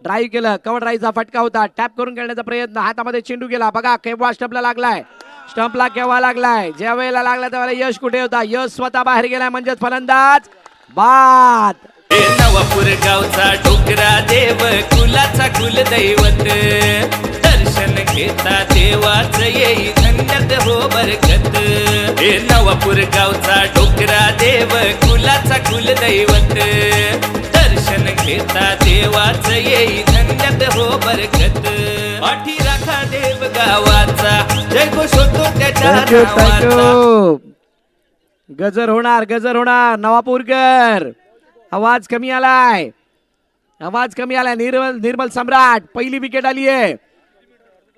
ड्राईव्ह केलं, कव्हर ड्राईव्हचा फटका होता. टॅप करून खेळण्याचा प्रयत्न, हातामध्ये चेंडू गेला. बघा केव्हा स्टंपला लागलाय. स्टंपला केव्हा लागलाय, ज्या वेळेला लागला त्यावेळेला यश कुठे होता. यश स्वतः बाहेर गेलाय म्हणजेच फलंदाज बाद. नवापूर गावचा डोकरा देव कुलाचा कुलदैवत, दर्शन घेता देवाच येई धन्यत हो बरकत. हे नवापूर गावचा डोकरा देव कुलाचा कुलदैवत, दर्शन घेता देवाच येई धन्यत हो बरकत. पाठी राखा देव गावाचा, जय घोष होतो त्याच्या नावाचा. गजर होणार नवापूरकर. आवाज कमी आलाय. निर्मल सम्राट. पहिली विकेट आली आहे.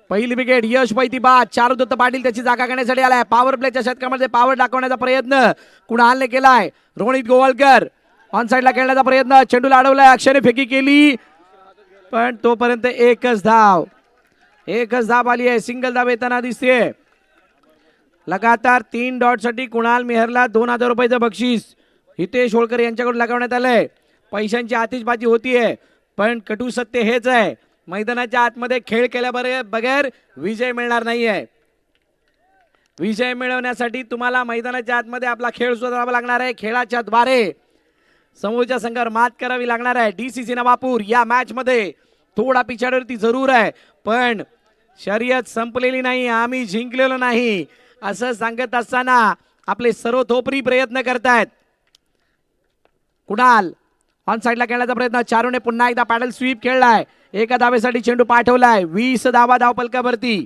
पहिली विकेट. यश पैती बाद. चारुदत्त पाटील त्याची जागा घेण्यासाठी आलाय. पॉवर प्लेच्या षटकामध्ये पॉवर दाखवण्याचा प्रयत्न कुणालने केलाय. रोहित गोवालकर ऑन साईडला खेळण्याचा प्रयत्न, चेंडूला अडवलाय. अक्षयने फेकी केली पण तोपर्यंत एकच धाव आली आहे. सिंगल धाव येताना दिसते. लगातार 3 डॉट साठी कुणाल मेहरला 2000 रुपयाचं बक्षीस हितेश होळकर यांच्याकडून लगावण्यात आलंय. पैशांची आतिषबाजी होतीये पण कटू सत्य हेच आहे, मैदानाच्या आतमध्ये खेळ केल्या बगैर विजय मिळणार नाहीये. विजय मिळवण्यासाठी तुम्हाला मैदानाच्या आतमध्ये आपला खेळ सुधारावा लागणार आहे. खेळाच्या द्वारे समोरच्या संघावर मात करावी लागणार आहे. DCC नवापूर या मॅच मध्ये थोडा पिछाडीवरती जरूर आहे पण शर्यत संपलेली नाही, आम्ही जिंकलेलो नाही असं सांगत असताना आपले सर्वतोपरी प्रयत्न करतायत. कुणाल ऑन साईडला खेळण्याचा प्रयत्न, चारूने पुन्हा एकदा पॅडल स्वीप खेळलाय, एका धावेसाठी चेंडू पाठवलाय, 20 धावा धावपलकावरती.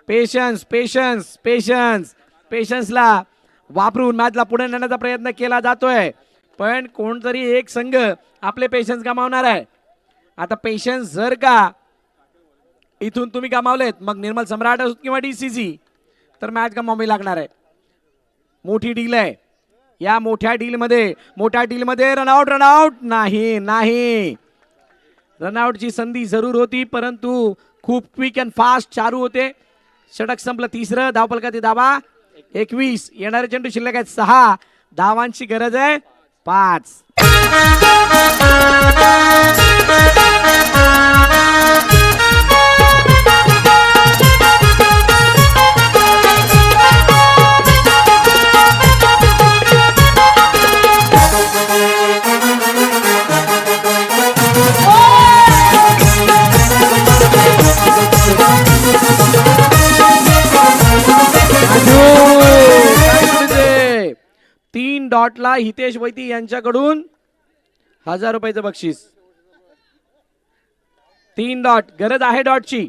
पेशन्स पेशन्स पेशन्स पेशन्सला वापरून मॅचला पुढे नेण्याचा प्रयत्न केला जातोय, पण कोणतरी एक संघ आपले पेशन्स गमावणार आहे. आता पेशन्स जर का इथून तुम्ही गमावलेत, मग निर्मल सम्राट असो किंवा DCC, तर मॅच गमावावी लागणार आहे. मोठी डील आहे, या मोठ्या डीलमध्ये रनआउट नाही नाही. रनआउटची संधी जरूर होती, परंतु खूप क्विक अँड फास्ट चारू होते. षटक संपलं तिसरं, धावपलकातील धावा 21, येणारे चेंडू शिल्लक आहेत 6, धावांची गरज आहे 5. तीन डॉटला हितेश वैती यांच्याकडून 1000 रुपयाचं बक्षीस. 3 डॉट, गरज आहे डॉटची.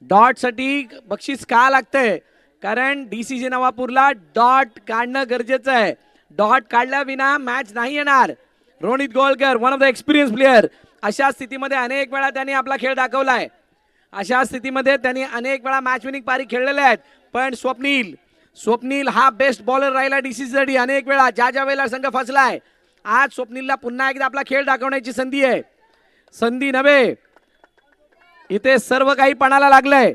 डॉट साठी बक्षीस का लागतंय? कारण DCC नवापूरला डॉट काढणं गरजेचं आहे. डॉट काढल्या विना मॅच नाही येणार. Ronit Golkar, one of the experience player, अशा स्थितीमध्ये अनेक वेळा त्यांनी आपला खेळ दाखवलाय. अशा स्थितीमध्ये त्यांनी अनेक वेळा मॅच विनिंग पारी खेळलेल्या आहेत. पण स्वप्नील हा बेस्ट बॉलर राहिला DCC साठी अनेक वेळा, ज्या वेळेला संघ फसलाय. आज स्वप्नीलला पुन्हा एकदा आपला खेळ दाखवण्याची संधी आहे. संधी नव्हे, इथे सर्व काही पणाला लागलंय.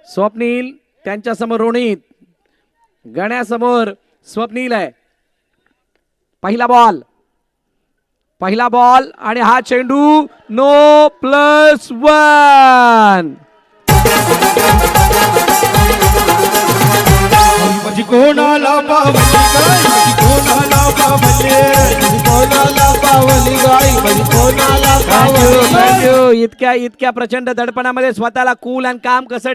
स्वप्नील त्यांच्या समोर रोनित, गण्यासमोर स्वप्नील आहे. पहिला बॉल आणि हा चेंडू नो +1. इतक्या प्रचंड दडपणामध्ये स्वतःला कूल आणि काम कसं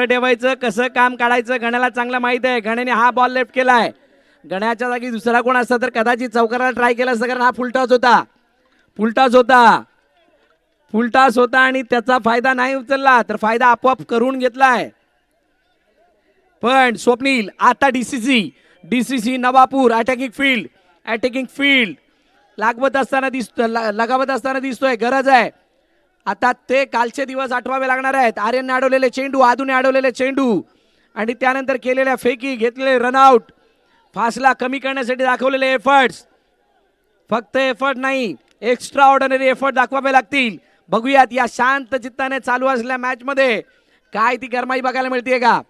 ठेवायचं, कसं काम काढायचं गण्याला चांगलं माहित आहे. गण्याने हा बॉल लेफ्ट केलाय. गण्याच्या जागी दुसरा कोण असता तर कदाचित चौकाराला ट्राय केला असता, कारण हा फुलटॉस होता आणि त्याचा फायदा नाही उचलला, तर फायदा आपोआप करून घेतलाय. पण स्वप्नील आता DCC नवापूर अटॅकिंग फील्ड लगावत असताना दिसतोय. गरज आहे आता, ते कालचे दिवस आठवावे लागणार आहेत. आर्यनने अडवलेले चेंडू, आदूने अडवलेले चेंडू आणि त्यानंतर केलेल्या फेकी, घेतलेले रनआउट, फासला कमी करण्यासाठी दाखवलेले एफर्ट्स. फक्त एफर्ट नाही, एक्स्ट्रा ऑर्डिनरी एफर्ट दाखवावे लागतील. बघूयात या शांत चित्ताने चालू असलेल्या मॅच मध्ये काय ती गरमाई बघायला मिळते का?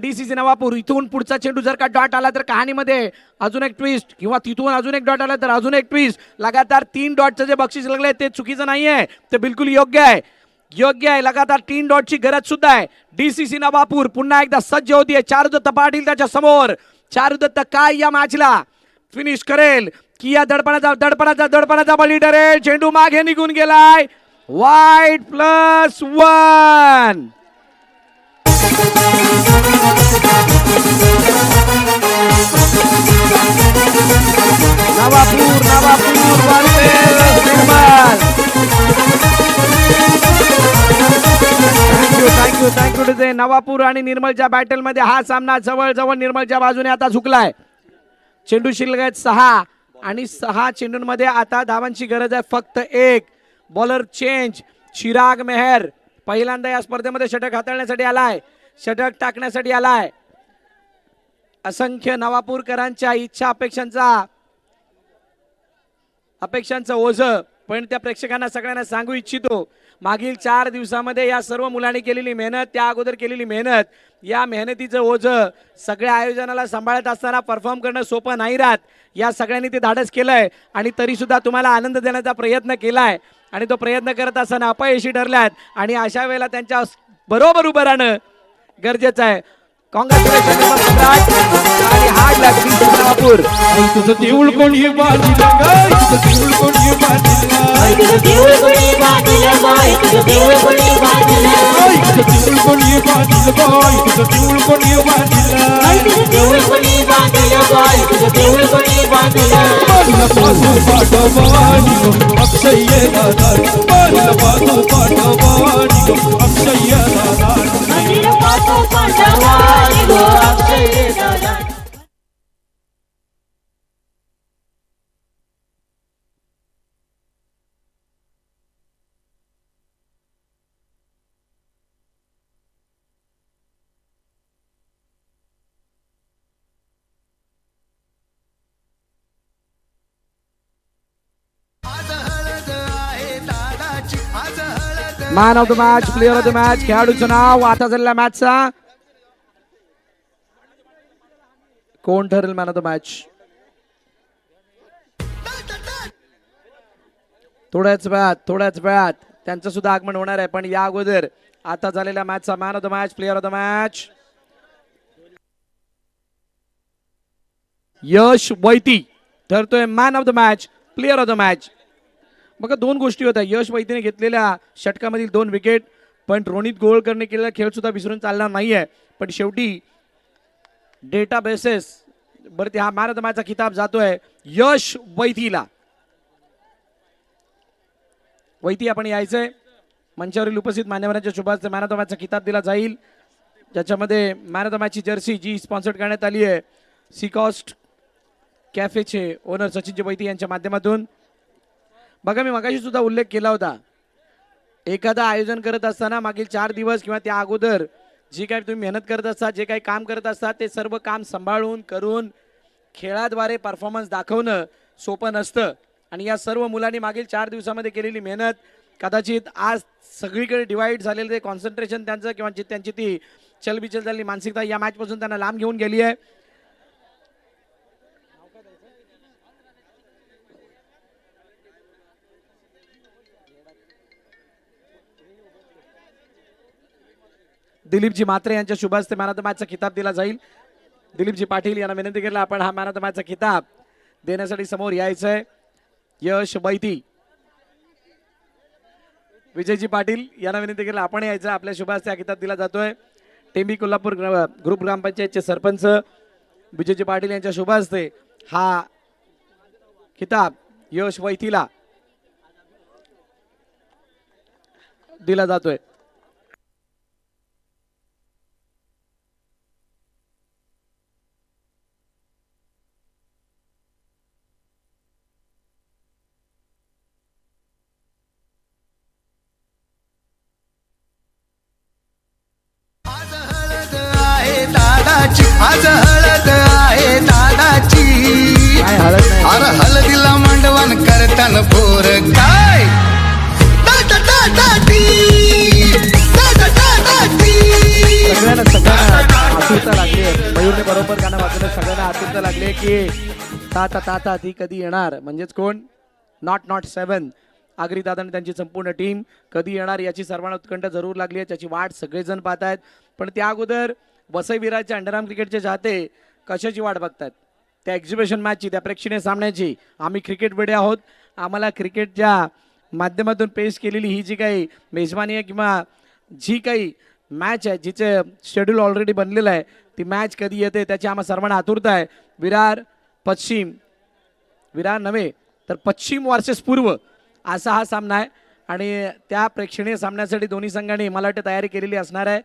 DCC नवापूर इथून पुढचा चेंडू जर का डॉट आला तर कहाणीमध्ये अजून एक ट्विस्ट, किंवा तिथून अजून एक डॉट आला तर अजून एक ट्विस्ट. लगातार 3 डॉटचं जे बक्षीस लागले ते चुकीचं नाहीये, ते बिलकुल योग्य आहे. लगातार 3 डॉटची गरज सुद्धा आहे. DCC नवापूर पुन्हा एकदा सज्ज होतीये. चारुदत्त पाटील त्याच्या समोर. चारुदत्त काय या मॅचला फिनिश करेल की या दडपणाचा बळी ठरेल? चेंडू मागे निघून गेलाय. वाईट +1. नवापूर थँक्यू टू दे. नवापूर आणि निर्मलच्या बॅटल मध्ये हा सामना जवळ निर्मलच्या बाजूने आता झुकलाय. चेंडू शिल्लक आहेत 6 आणि 6 चेंडूंमध्ये आता धावांची गरज आहे फक्त 1. Bowler change. चिराग मेहर पहिल्यांदा या स्पर्धेमध्ये षटक हाताळण्यासाठी आलाय, षटक टाकण्यासाठी आलाय. असंख्य नवापूरकरांच्या इच्छा अपेक्षांचं ओझं, पण त्या प्रेक्षकांना सगळ्यांना सांगू इच्छितो, मागील 4 दिवसामध्ये या सर्व मुलांनी केलेली मेहनत, त्या अगोदर केलेली मेहनत, या मेहनतीचं ओझं सगळ्या आयोजनाला सांभाळत असताना परफॉर्म करणं सोपं नाही राहत. या सगळ्यांनी ते धाडस केलंय आणि तरी सुद्धा तुम्हाला आनंद देण्याचा प्रयत्न केलाय आणि तो प्रयत्न करत असताना अपयशी ठरल्यात आणि अशा वेळेला त्यांच्या बरोबर उभं राहणं गरजेचं आहे. कॉंग्रॅच्युलेशन आणि हार्ड लागली सोलापूर. तुझं देऊळ कोणी बांधिलं ग तुझं देऊळ कोणी बांधिलं तुझं देऊळ कोणी बांधिलं बाई तुझं देऊळ कोणी बांधिलं तुझं देऊळ कोणी बांधिलं बाजूला पाठव पाठवानी अक्षय दादा बाजूला पाठव पाठवानी अक्षय दादा man of the match, player of the match, खेळाडूचं नाव आता झालेल्या मॅचचा कोण ठरेल मॅन ऑफ द मॅच? थोड्याच वेळात त्यांचं सुद्धा आगमन होणार आहे. पण या अगोदर आता झालेल्या मॅचचा man of the match, player of the match Yash Vaiti ठरतोय man of the match, player of the match. बघा दोन गोष्टी होत्या. यश वैतीने घेतलेल्या षटकामधील 2 विकेट, पण रोनित गोळकरने केलेला खेळ सुद्धा विसरून चालणार नाहीये. पण शेवटी डेटा बेसिस बरं हा मॅन ऑफ द मॅचचा किताब जातोय यश वैतीला. वैती आपण यायचंय मंचावरील उपस्थित मान्यवरांच्या शुभार्थ मॅन ऑफ द मॅचचा किताब दिला जाईल, ज्याच्यामध्ये मॅन ऑफ द मॅचची जर्सी जी स्पॉन्सर्ड करण्यात आली आहे सीकॉस्ट कॅफेचे ओनर सचिनजी वैती यांच्या माध्यमातून. बघा मी मगाशी सुद्धा उल्लेख केला होता, एखादा आयोजन करत असताना मागील 4 दिवस किंवा त्या अगोदर जी काही तुम्ही मेहनत करत असता, जे काही काम करत असता, ते सर्व काम सांभाळून करून खेळाद्वारे परफॉर्मन्स दाखवणं सोपं नसतं. आणि या सर्व मुलांनी मागील 4 दिवसामध्ये केलेली मेहनत कदाचित आज सगळीकडे डिवाइड झालेलं ते कॉन्सन्ट्रेशन त्यांचं किंवा त्यांची ती चलबिचल झालेली मानसिकता या मॅचपासून त्यांना लांब घेऊन गेली आहे. दिलीपजी म्हात्रे यांच्या शुभास्ते मॅन ऑफ द मॅचचा किताब दिला जाईल. दिलीपजी पाटील यांना विनंती केला आपण हा मॅन ऑफ द मॅचचा किताब देण्यासाठी समोर यायचंय. यश वैती, विजयजी पाटील यांना विनंती केला आपण यायचं, आपल्या शुभास्ते हा किताब दिला जातोय. टेंबी कोल्हापूर ग्रुप ग्रामपंचायतचे सरपंच विजयजी पाटील यांच्या शुभास्ते हा किताब यश वैतीला दिला जातोय. आज हळद आहे दादाची. अरे हळदीला मांडवण करताना पोर काय सगळ्यांना आतुरता लागली आहे. मयूरने बरोबर गाणं वाचलं. सगळ्यांना आतुरता लागली की ताता ताता ती कधी येणार, म्हणजेच कोण नॉट 7 आगरी दादाने त्यांची संपूर्ण टीम कधी येणार याची सर्वांना उत्कंठ जरूर लागली आहे. त्याची वाट सगळेजण पाहत आहेत. पण त्या अगोदर वसई विरारच्या अंडरआर्म क्रिकेटचे चाहते कशाची वाट बघतात? त्या एक्झिबिशन मॅचची, त्या प्रेक्षणीय सामन्याची. आम्ही क्रिकेट वेडे आहोत. आम्हाला क्रिकेटच्या माध्यमातून पेश केलेली ही जी काही मेजबानी आहे किंवा जी काही मॅच आहे जिचे शेड्यूल ऑलरेडी बनलेलं आहे, ती मॅच कधी येते त्याची आम्हा सर्वांना आतुरता आहे. विरार नव्हे तर पश्चिम वर्सेस पूर्व असा हा सामना आहे आणि त्या प्रेक्षणीय सामन्यासाठी दोन्ही संघांनी मला वाटतं तयारी केलेली असणार आहे.